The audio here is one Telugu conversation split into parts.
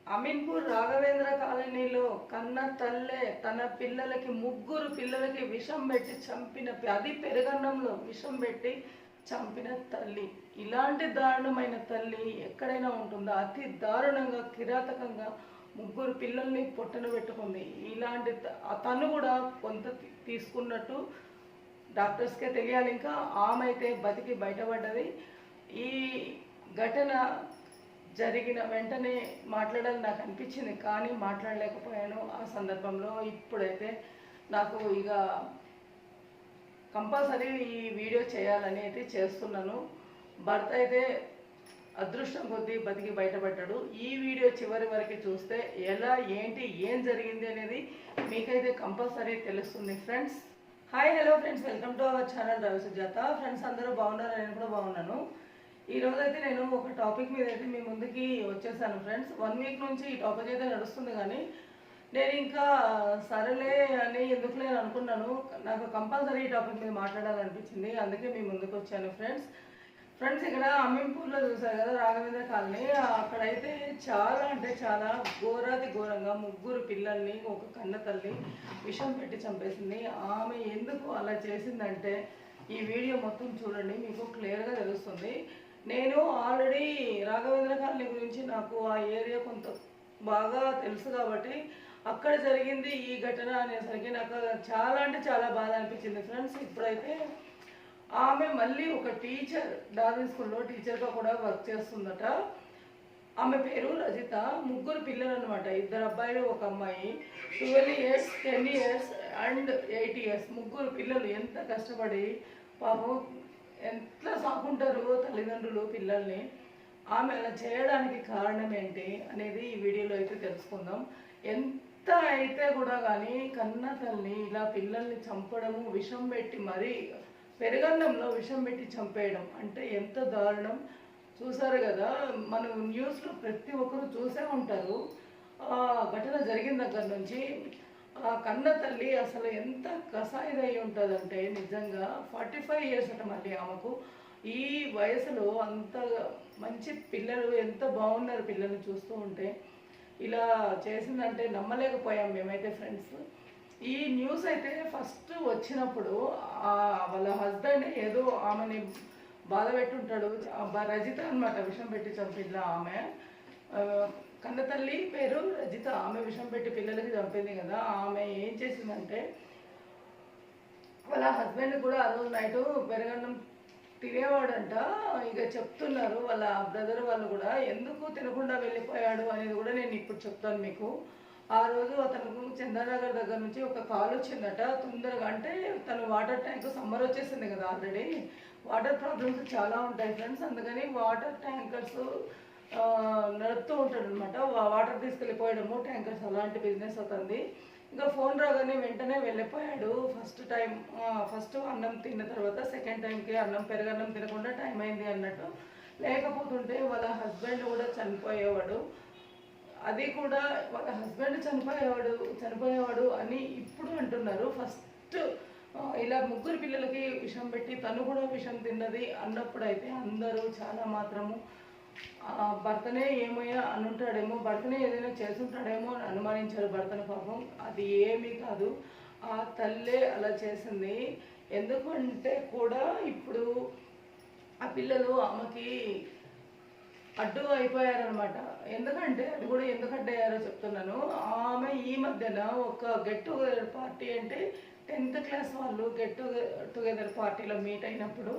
అమీన్పూర్ రాఘవేంద్ర కాలనీలో కన్న తల్లే తన పిల్లలకి ముగ్గురు పిల్లలకి విషం పెట్టి చంపిన, అది పెరుగన్నంలో విషం పెట్టి చంపిన తల్లి. ఇలాంటి దారుణమైన తల్లి ఎక్కడైనా ఉంటుందా? అతి దారుణంగా కిరాతకంగా ముగ్గురు పిల్లల్ని పొట్టన పెట్టుకుంది. ఇలాంటి తను కూడా కొంత తీసుకున్నట్టు డాక్టర్స్కే తెలియాలి. ఇంకా ఆమె అయితే బతికి బయటపడ్డది. ఈ ఘటన జరిగిన వెంటనే మాట్లాడాలని నాకు అనిపించింది, కానీ మాట్లాడలేకపోయాను ఆ సందర్భంలో. ఇప్పుడైతే నాకు ఇక కంపల్సరీ ఈ వీడియో చేయాలని అయితే చేస్తున్నాను. భర్త అయితే అదృష్టం కొద్దీ బతికి బయటపడ్డాడు. ఈ వీడియో చివరి వరకు చూస్తే ఎలా, ఏంటి, ఏం జరిగింది అనేది మీకైతే కంపల్సరీ తెలుస్తుంది friends. Hi, hello friends, welcome to our channel Ravi Sujatha. Friends అందరూ బాగున్నారు, నేను కూడా బాగున్నాను. ఈరోజు అయితే నేను ఒక టాపిక్ మీద అయితే మీ ముందుకి వచ్చేసాను ఫ్రెండ్స్. 1 వీక్ నుంచి ఈ టాపిక్ అయితే నడుస్తుంది, కానీ నేను ఇంకా సరేలే అని ఎందుకులే అనుకున్నాను. నాకు కంపల్సరీ ఈ టాపిక్ మీద మాట్లాడాలనిపించింది, అందుకే మీ ముందుకు వచ్చాను ఫ్రెండ్స్. ఇక్కడ అమీన్పూర్లో చూసారు కదా, రాఘవేంద్ర కాలనీ. అక్కడైతే చాలా అంటే చాలా ఘోరాతి ఘోరంగా ముగ్గురు పిల్లల్ని ఒక కన్న తల్లి విషం పెట్టి చంపేసింది. ఆమె ఎందుకు అలా చేసిందంటే ఈ వీడియో మొత్తం చూడండి, మీకు క్లియర్గా తెలుస్తుంది. నేను ఆల్రెడీ రాఘవేంద్ర కాలనీ గురించి నాకు ఆ ఏరియా కొంత బాగా తెలుసు కాబట్టి అక్కడ జరిగింది ఈ ఘటన అనేసరికి నాకు చాలా అంటే చాలా బాధ అనిపించింది ఫ్రెండ్స్. ఇప్పుడైతే ఆమె మళ్ళీ ఒక టీచర్, డార్విన్ స్కూల్లో టీచర్గా కూడా వర్క్ చేస్తుందట. ఆమె పేరు రజిత. ముగ్గురు పిల్లలు అనమాట, 2 అబ్బాయిలు 1 అమ్మాయి. 12 ఇయర్స్, 10 ఇయర్స్ అండ్ 8 ఇయర్స్. ముగ్గురు పిల్లలు ఎంత కష్టపడి పాపం ఎట్లా సాకుంటారు తల్లిదండ్రులు పిల్లల్ని. ఆమె అలా చేయడానికి కారణం ఏంటి అనేది ఈ వీడియోలో అయితే తెలుసుకుందాం. ఎంత అయితే కూడా కానీ కన్న తల్లి ఇలా పిల్లల్ని చంపడము, విషం పెట్టి మరీ పెరుగన్నంలో విషం పెట్టి చంపేయడం అంటే ఎంత దారుణం. చూసారు కదా, మనం న్యూస్లో ప్రతి ఒక్కరు చూసే ఉంటారు. ఘటన జరిగిన దగ్గర నుంచి ఆ కన్న తల్లి అసలు ఎంత కసాయిదై ఉంటుందంటే నిజంగా 45 ఇయర్స్ అట మళ్ళీ ఆమెకు. ఈ వయసులో అంత మంచి పిల్లలు ఎంత బాగున్నారు పిల్లల్ని చూస్తూ ఉంటే. ఇలా చేసిందంటే నమ్మలేకపోయాం మేమైతే ఫ్రెండ్స్. ఈ న్యూస్ అయితే ఫస్ట్ వచ్చినప్పుడు వాళ్ళ హస్బెండ్ ఏదో ఆమెని బాధ పెట్టుంటాడు. రజిత అనమాట విషం పెట్టి చంపిన ఆమె. కన్నతల్లి పేరు రజిత. ఆమె విషం పెట్టి పిల్లలకి చంపింది కదా. ఆమె ఏం చేసిందంటే వాళ్ళ హస్బెండ్ కూడా ఆ రోజు నైటు పెరుగన్నం తినేవాడంట. ఇక చెప్తున్నారు వాళ్ళ బ్రదర్ వాళ్ళు కూడా ఎందుకు తినకుండా వెళ్ళిపోయాడు అనేది కూడా నేను ఇప్పుడు చెప్తాను మీకు. ఆ రోజు అతను చందానగర్ దగ్గర నుంచి ఒక కాల్ వచ్చిందట తొందరగా. అంటే తను వాటర్ ట్యాంక్, సమ్మర్ వచ్చేసింది కదా ఆల్రెడీ, వాటర్ ప్రాబ్లమ్స్ చాలా ఉంటాయి ఫ్రెండ్స్. అందుకని వాటర్ ట్యాంకర్స్ నడుపుతూ ఉంటాడు అనమాట. వాటర్ తీసుకెళ్ళిపోయడము, ట్యాంకర్స్ అలాంటి బిజినెస్ అవుతుంది. ఇంకా ఫోన్ రాగానే వెంటనే వెళ్ళిపోయాడు. ఫస్ట్ అన్నం తిన్న తర్వాత సెకండ్ టైంకి పెరుగన్నం తినకుండా టైం అయింది అన్నట్టు. లేకపోతుంటే వాళ్ళ హస్బెండ్ కూడా చనిపోయేవాడు. అది కూడా వాళ్ళ హస్బెండ్ చనిపోయేవాడు అని ఇప్పుడు అంటున్నారు. ఫస్ట్ ఇలా ముగ్గురు పిల్లలకి విషం పెట్టి తను కూడా విషం తిన్నది అన్నప్పుడు అయితే అందరూ చాలా మాత్రము భర్తనే ఏమైనా అనుంటాడేమో, భర్తనే ఏదైనా చేసుంటాడేమో అని అనుమానించారు భర్తను. పాపం అది ఏమీ కాదు, ఆ తల్లే అలా చేసింది. ఎందుకంటే కూడా ఇప్పుడు ఆ పిల్లలు ఆమెకి అడ్డు అయిపోయారనమాట. ఎందుకంటే అది కూడా ఎందుకు అడ్డయ్యారో చెప్తున్నాను. ఆమె ఈ మధ్యన ఒక గెట్ టుగెదర్ పార్టీ, అంటే 10th క్లాస్ వాళ్ళు గెట్ టుగెదర్ పార్టీలో మీట్ అయినప్పుడు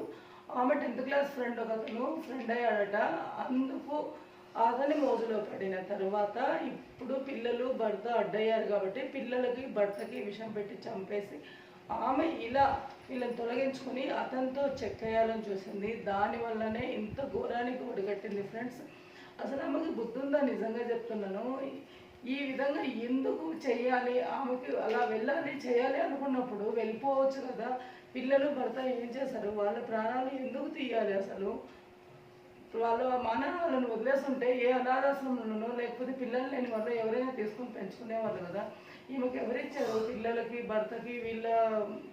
ఆమె 10th క్లాస్ ఫ్రెండ్ ఒకతను ఫ్రెండ్ అయ్యాడట. అందుకు అతని మోజులో పడిన తర్వాత ఇప్పుడు పిల్లలు భర్త అడ్డయ్యారు కాబట్టి పిల్లలకి భర్తకి విషం పెట్టి చంపేసి ఆమె ఇలా వీళ్ళని తొలగించుకొని అతనితో చెక్కేయాలని చూసింది. దానివల్లనే ఇంత ఘోరానికి ఒడిగట్టింది ఫ్రెండ్స్. అసలు ఆమెకి బుద్ధి ఉందా? నిజంగా చెప్తున్నాను. ఈ విధంగా ఎందుకు చెయ్యాలి? ఆమెకి అలా వెళ్ళాలి చేయాలి అనుకున్నప్పుడు వెళ్ళిపోవచ్చు కదా. పిల్లలు భర్త ఏం చేశారు? వాళ్ళ ప్రాణాలు ఎందుకు తీయాలి? అసలు వాళ్ళ మానవాళ్ళను వదిలేస్తుంటే ఏ అనాథాశ్రమంలోనో లేకపోతే పిల్లలు లేని వాళ్ళు ఎవరైనా తీసుకొని పెంచుకునేవాళ్ళు కదా. ఈమెకు ఎవరిచ్చారు? పిల్లలకి భర్తకి వీళ్ళ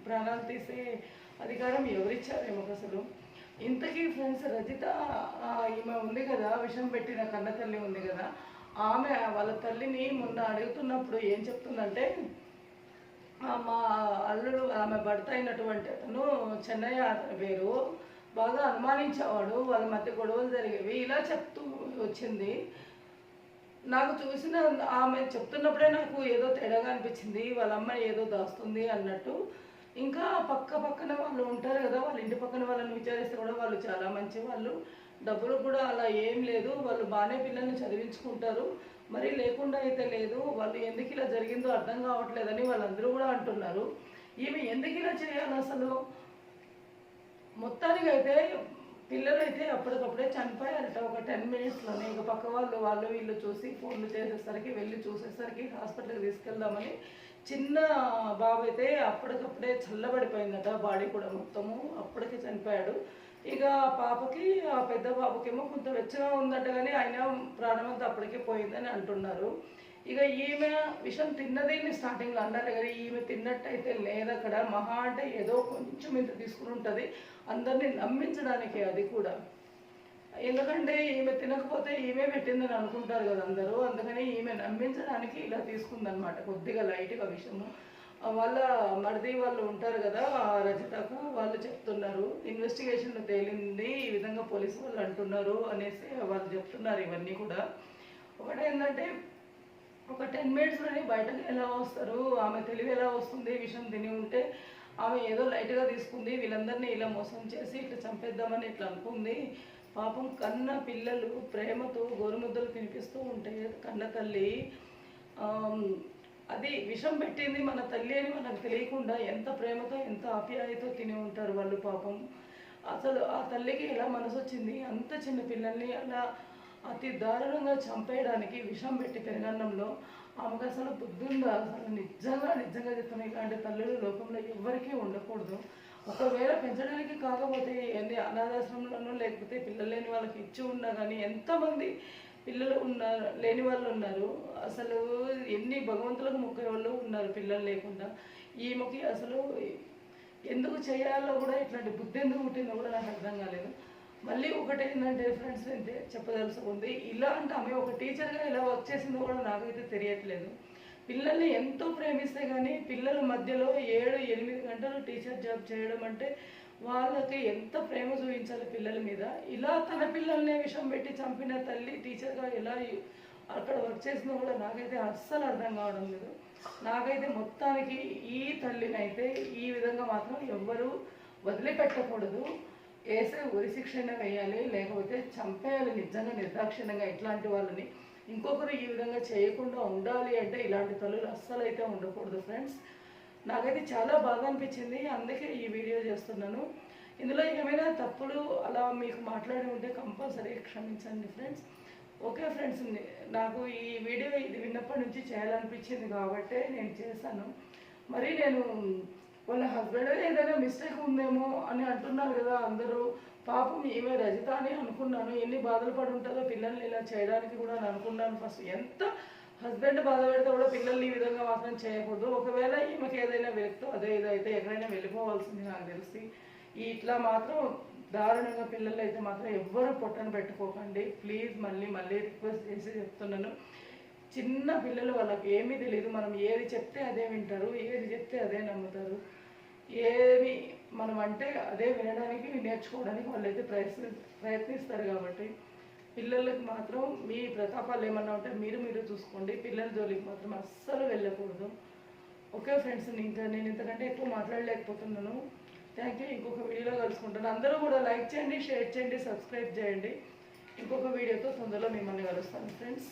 ప్రాణాలు తీసే అధికారం ఎవరిచ్చారు ఈమెకు అసలు? ఇంతకీ ఫ్రెండ్స్ రజిత ఈమె ఉంది కదా, విషం పెట్టిన కన్నతల్లి ఉంది కదా, ఆమె వాళ్ళ తల్లిని మొన్న అడుగుతున్నప్పుడు ఏం చెప్తుందంటే మా అల్లుడు ఆమె భర్త అయినటువంటి అతను చెన్నయ్య అతని పేరు బాగా అనుమానించేవాడు, వాళ్ళ మధ్య గొడవలు జరిగేవి ఇలా చెప్తూ వచ్చింది. నాకు చూసిన ఆమె చెప్తున్నప్పుడే నాకు ఏదో తేడాగా అనిపించింది, వాళ్ళ అమ్మాయి ఏదో దాస్తుంది అన్నట్టు. ఇంకా పక్కన వాళ్ళు ఉంటారు కదా, వాళ్ళ ఇంటి పక్కన వాళ్ళని విచారిస్తే కూడా వాళ్ళు చాలా మంచి వాళ్ళు, డబ్బులు కూడా అలా ఏం లేదు, వాళ్ళు బాగానే పిల్లల్ని చదివించుకుంటారు, మరి లేకుండా అయితే లేదు, వాళ్ళు ఎందుకు ఇలా జరిగిందో అర్థం కావట్లేదని వాళ్ళందరూ కూడా అంటున్నారు. ఈమె ఎందుకు ఇలా చేయాలి అసలు? మొత్తానికి అయితే పిల్లలు అయితే అప్పటికప్పుడే చనిపోయారట ఒక 10 మినిట్స్లోనే. ఇక పక్క వాళ్ళు వీళ్ళు చూసి ఫోన్లు చేసేసరికి వెళ్ళి చూసేసరికి హాస్పిటల్కి తీసుకెళ్దామని చిన్న బాబు అయితే అప్పటికప్పుడే చల్లబడిపోయిందట, బాడీ కూడా మొత్తము అప్పటికే చనిపోయాడు. ఇక పాపకి ఆ పెద్ద బాబుకేమో కొంత వెచ్చగా ఉందట, కానీ ఆయన ప్రాణమంతా అప్పటికే పోయిందని అంటున్నారు. ఇక ఈమె విషయం తిన్నదేని స్టార్టింగ్లో అన్నారు కానీ ఈమె తిన్నట్టయితే లేదక్కడ, మహా అంటే ఏదో కొంచెం ఇంత తీసుకుని ఉంటుంది అందరినీ నమ్మించడానికి, అది కూడా ఎందుకంటే ఈమె తినకపోతే ఈమె పెట్టిందని అనుకుంటారు కదా అందరూ, అందుకని ఈమె నమ్మించడానికి ఇలా తీసుకుందనమాట కొద్దిగా లైట్గా విషయము. వాళ్ళ మరిది వాళ్ళు ఉంటారు కదా రజితకు, వాళ్ళు చెప్తున్నారు ఇన్వెస్టిగేషన్ తేలింది ఈ విధంగా పోలీసు వాళ్ళు అంటున్నారు అనేసి వాళ్ళు చెప్తున్నారు. ఇవన్నీ కూడా ఒకటేంటంటే ఒక 10 మినిట్స్లోనే బయటకు ఎలా వస్తారు, ఆమె తెలివి ఎలా వస్తుంది, విషయం తిని ఉంటే ఆమె ఏదో లైట్గా తీసుకుంది, వీళ్ళందరినీ ఇలా మోసం చేసి ఇట్లా చంపేద్దామని ఇట్లా అనుకుంది. పాపం కన్న పిల్లలు ప్రేమతో గోరుముద్దలు తినిపిస్తూ ఉంటే కన్న తల్లి అది విషం పెట్టింది మన తల్లి అని మనకు తెలియకుండా ఎంత ప్రేమతో ఎంత ఆప్యాయతో తిని ఉంటారు వాళ్ళు పాపం. అసలు ఆ తల్లికి ఎలా మనసు వచ్చింది అంత చిన్న పిల్లల్ని అలా అతి దారుణంగా చంపేయడానికి, విషం పెట్టి పెరగన్నంలో? ఆమెకు అసలు బుద్ధి ఉందా అసలు? నిజంగా చెప్తున్నాను, ఇలాంటి తల్లులు లోకంలో ఎవరికీ ఉండకూడదు. ఒకవేళ పెంచడానికి కాకపోతే ఎన్ని అనాథాశ్రమంలోనూ లేకపోతే పిల్లలు లేని వాళ్ళకి ఇచ్చి ఉన్నా కానీ ఎంతమంది పిల్లలు ఉన్నారు, లేని వాళ్ళు ఉన్నారు, అసలు ఎన్ని భగవంతులకు మొక్కే వాళ్ళు ఉన్నారు పిల్లలు లేకుండా. ఈమెకి అసలు ఎందుకు చేయాలో కూడా, ఇట్లాంటి బుద్ధి ఎందుకు పుట్టిందో కూడా నాకు అర్థం కాలేదు. మళ్ళీ ఒకటి ఏంటంటే ఫ్రెండ్స్ అయితే చెప్పదలుచుకుంది, ఇలా అంటే ఆమె ఒక టీచర్గా ఎలా వర్క్ చేసిందో కూడా నాకైతే తెలియట్లేదు. పిల్లల్ని ఎంతో ప్రేమిస్తే కానీ పిల్లల మధ్యలో 7-8 గంటలు టీచర్ జాబ్ చేయడం అంటే వాళ్ళకి ఎంత ప్రేమ చూపించాలి పిల్లల మీద. ఇలా తన పిల్లల్ని విషం పెట్టి చంపిన తల్లి టీచర్గా ఎలా అక్కడ వర్క్ చేసిందో కూడా నాకైతే అస్సలు అర్థం కావడం లేదు. నాకైతే మొత్తానికి ఈ తల్లిని అయితే ఈ విధంగా మాత్రం ఎవ్వరూ వదిలిపెట్టకూడదు, వేసే ఉరి శిక్షణ వేయాలి, లేకపోతే చంపేయాలి నిజంగా నిర్దాక్షిణ్యంగా. ఇట్లాంటి వాళ్ళని ఇంకొకరు ఈ విధంగా చేయకుండా ఉండాలి అంటే ఇలాంటి తల్లులు అస్సలు అయితే ఉండకూడదు ఫ్రెండ్స్. నాకైతే చాలా బాగా అనిపించింది, అందుకే ఈ వీడియో చేస్తున్నాను. ఇందులో ఏమైనా తప్పులు అలా మీకు మాట్లాడి ఉంటే కంపల్సరీ క్షమించండి ఫ్రెండ్స్. ఓకే ఫ్రెండ్స్, నాకు ఈ వీడియో ఇది విన్నప్పటి నుంచి చేయాలనిపించింది కాబట్టి నేను చేశాను. మరి నేను వాళ్ళ హస్బెండ్ ఏదైనా మిస్టేక్ ఉందేమో అని అంటున్నారు కదా అందరూ, పాపం ఈమె రజిత అని అనుకున్నాను. ఎన్ని బాధలు పడి ఉంటుందో పిల్లల్ని ఇలా చేయడానికి కూడా అని అనుకున్నాను ఫస్ట్. ఎంత హస్బెండ్ బాధ పెడితే కూడా పిల్లల్ని ఈ విధంగా మాత్రం చేయకూడదు. ఒకవేళ ఈమెకి ఏదైనా వెళ్తూ అదే ఇదైతే ఎక్కడైనా వెళ్ళిపోవాల్సింది నాకు తెలిసి. ఇట్లా మాత్రం దారుణంగా పిల్లలు అయితే మాత్రం ఎవ్వరూ పొట్టను పెట్టుకోకండి ప్లీజ్. మళ్ళీ రిక్వెస్ట్ చేసి చెప్తున్నాను. చిన్న పిల్లలు వాళ్ళకి ఏమీ తెలియదు, మనం ఏది చెప్తే అదే వింటారు, ఏది చెప్తే అదే నమ్ముతారు, ఏమి మనం అంటే అదే వినడానికి నేర్చుకోవడానికి వాళ్ళైతే ప్రయత్నిస్తారు. కాబట్టి పిల్లలకి మాత్రం మీ ప్రతాపాలు ఏమన్నా ఉంటే మీరు చూసుకోండి, పిల్లల జోలికి మాత్రం అస్సలు వెళ్ళకూడదు. ఓకే ఫ్రెండ్స్, నేను ఇంతకంటే ఎక్కువ మాట్లాడలేకపోతున్నాను. Thank you. ఇంకొక వీడియోలో కలుసుకుంటాను. అందరూ కూడా లైక్ చేయండి, షేర్ చేయండి, సబ్స్క్రైబ్ చేయండి. ఇంకొక వీడియోతో తొందరలో మిమ్మల్ని కలుస్తాను ఫ్రెండ్స్.